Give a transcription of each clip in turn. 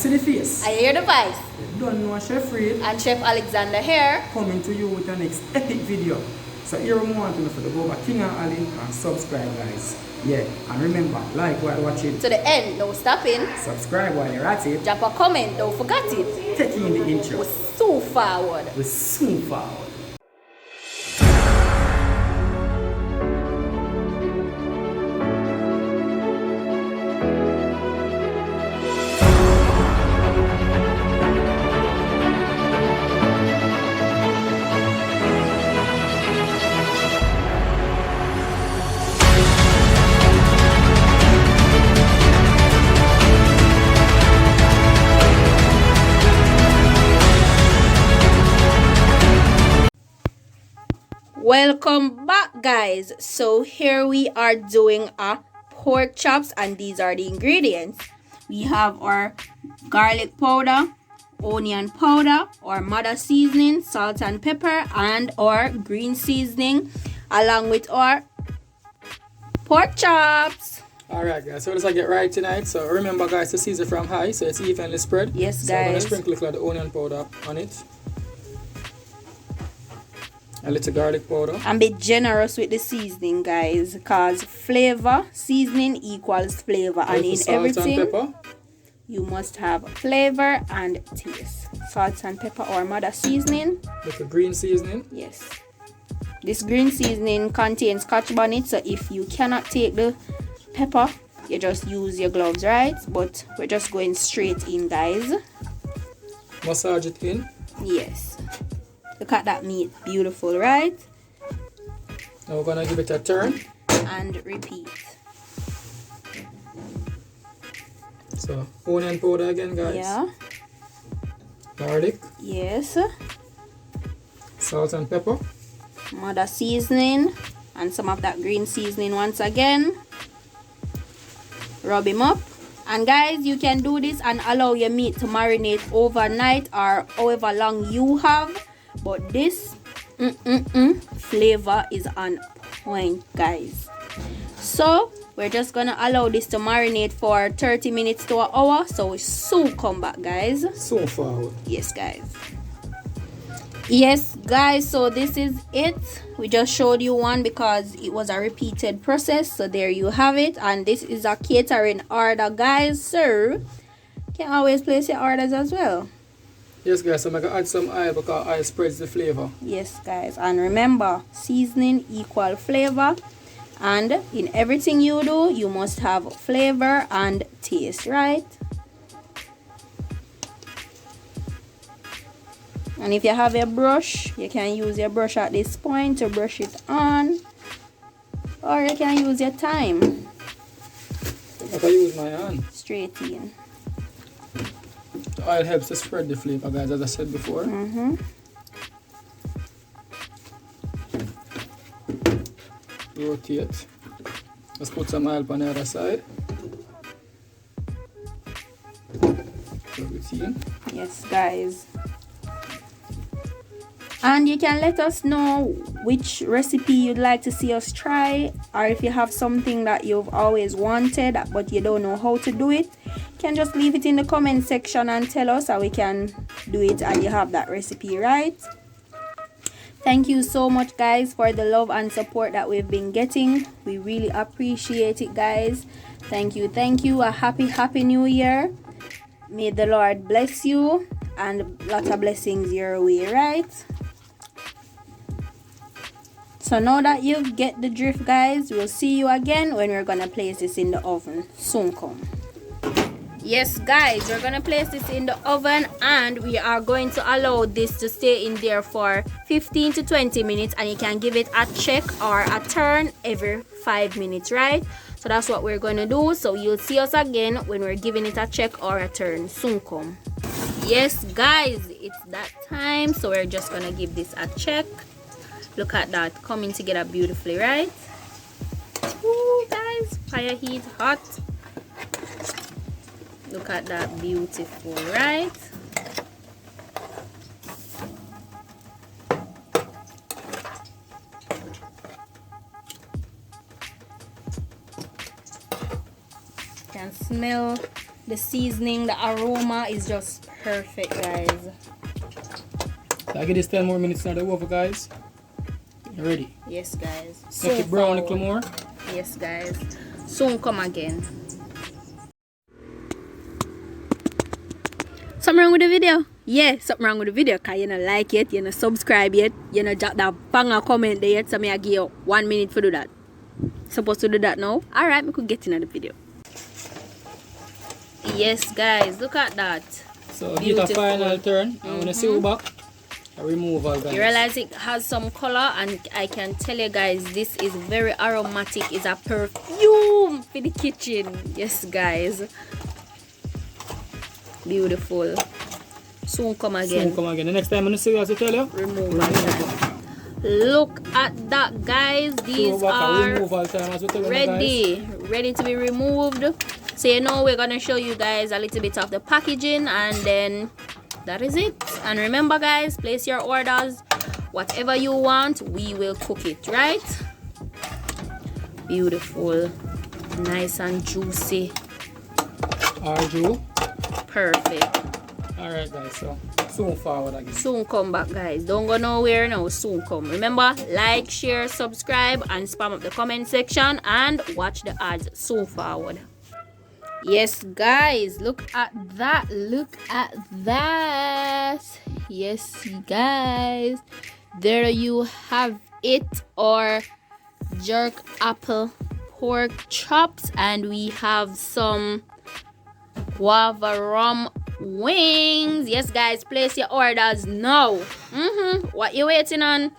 see the face. I hear the voice. You don't know Chef Reid And Chef Alexander here. coming to you with the next epic video. So here we want to go over King and Ali and subscribe, guys. Yeah, and remember, like while watching. To the end, no stopping. Subscribe while you're at it. Drop a comment, don't forget it. Take in the intro. We're so forward. We're soon forward. Welcome back, guys. So here we are doing a pork chops, and these are the ingredients. We have our garlic powder, onion powder, our mother seasoning, salt and pepper, and our green seasoning, along with our pork chops. Alright guys, so let's get right tonight. So remember guys, to season from high, so it's evenly spread. Yes, so I'm gonna guys. sprinkle a little of the onion powder on it. A little garlic powder. And be generous with the seasoning, guys, because flavor, seasoning equals flavor, and in salt everything and pepper. you must have flavor and taste. Salt and pepper or mother seasoning. Little green seasoning. Yes. This green seasoning contains Scotch bonnet, so if you cannot take the pepper, you just use your gloves, right? But we're just going straight in, guys. Massage it in. Yes. Look at that meat. Beautiful, right? Now we're gonna give it a turn. And repeat. So onion powder again, guys. Yeah. Garlic. Yes. Salt and pepper. Mother seasoning. And some of that green seasoning once again. Rub him up. And guys, you can do this and allow your meat to marinate overnight or however long you have. But this flavor is on point, guys. So we're just gonna allow this to marinate for 30 minutes to an hour. So we soon come back, guys. So forward. Yes, guys. Yes, guys, so this is it. We just showed you one because it was a repeated process. So there you have it. And this is a catering order, guys. So you can always place your orders as well. Yes guys, so I'm gonna add some oil because oil spreads the flavor. Yes, guys, and remember, seasoning equal flavor, and in everything you do you must have flavor and taste, right? And if you have a brush, you can use your brush at this point to brush it on, or you can use your time. I can use my hand. Straight in. The oil helps to spread the flavor, guys, as I said before. Rotate. Let's put some oil on the other side. Rub it in. Yes, guys. And you can let us know which recipe you'd like to see us try, or if you have something that you've always wanted but you don't know how to do it, you can just leave it in the comment section and tell us how we can do it, and you have that recipe, right? Thank you so much, guys, for the love and support that we've been getting. We really appreciate it, guys. Thank you, thank you. A happy new year. May the Lord bless you and lots of blessings your way, right? So now that you get the drift, guys, we'll see you again when we're gonna place this in the oven. Soon come. Yes, guys, we're gonna place this in the oven, and we are going to allow this to stay in there for 15 to 20 minutes, and you can give it a check or a turn every 5 minutes, right? So that's what we're going to do. So you'll see us again when we're giving it a check or a turn. Soon come. Yes, guys, it's that time. So we're just going to give this a check. Look at that, coming together beautifully, right? Ooh, guys, fire heat hot. Look at that, beautiful, right? Can smell The seasoning, the aroma is just perfect, guys. So I give this 10 more minutes now the oven, guys. You ready? Yes, guys. Make it brown a little more. Yes, guys. Soon come again. Something wrong with the video? Yeah, something wrong with the video because you don't like it, you don't subscribe yet, you don't drop that banger comment there yet, so I give you 1 minute to do that. Supposed to do that now? Alright, we could get into the video. Yes, guys, look at that. So give it a final turn. I'm going to see you back. I remove all that. You realize it has some color, and I can tell you guys, this is very aromatic. It's a perfume for the kitchen. Yes, guys. Beautiful. Soon come again. Soon come again. The next time I'm going to see you, as I tell you, remove that. Look at that, guys. These are ready to be removed. So you know, we're gonna show you guys a little bit of the packaging, and then that is it. And remember, guys, place your orders. Whatever you want, we will cook it, right? Beautiful, nice and juicy. Perfect. Alright, guys, so soon forward again. Soon come back, guys. Don't go nowhere now. Soon come. Remember, like, share, subscribe, and spam up the comment section, and watch the ads. Soon forward. Yes, guys, look at that. Look at that. Yes, guys, there you have it, or jerk apple pork chops, and we have some guava rum wings. Yes, guys, place your orders now. What you waiting on?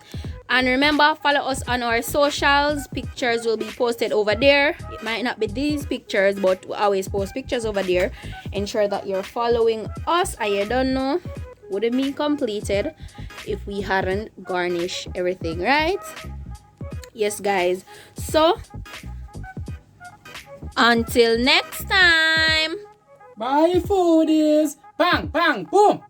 And remember, follow us on our socials. Pictures will be posted over there. It might not be these pictures, but we always post pictures over there. Ensure that you're following us. I don't know, would it be completed if we hadn't garnished everything, right? Yes, guys. So until next time, bye, foodies. Bang, bang, boom.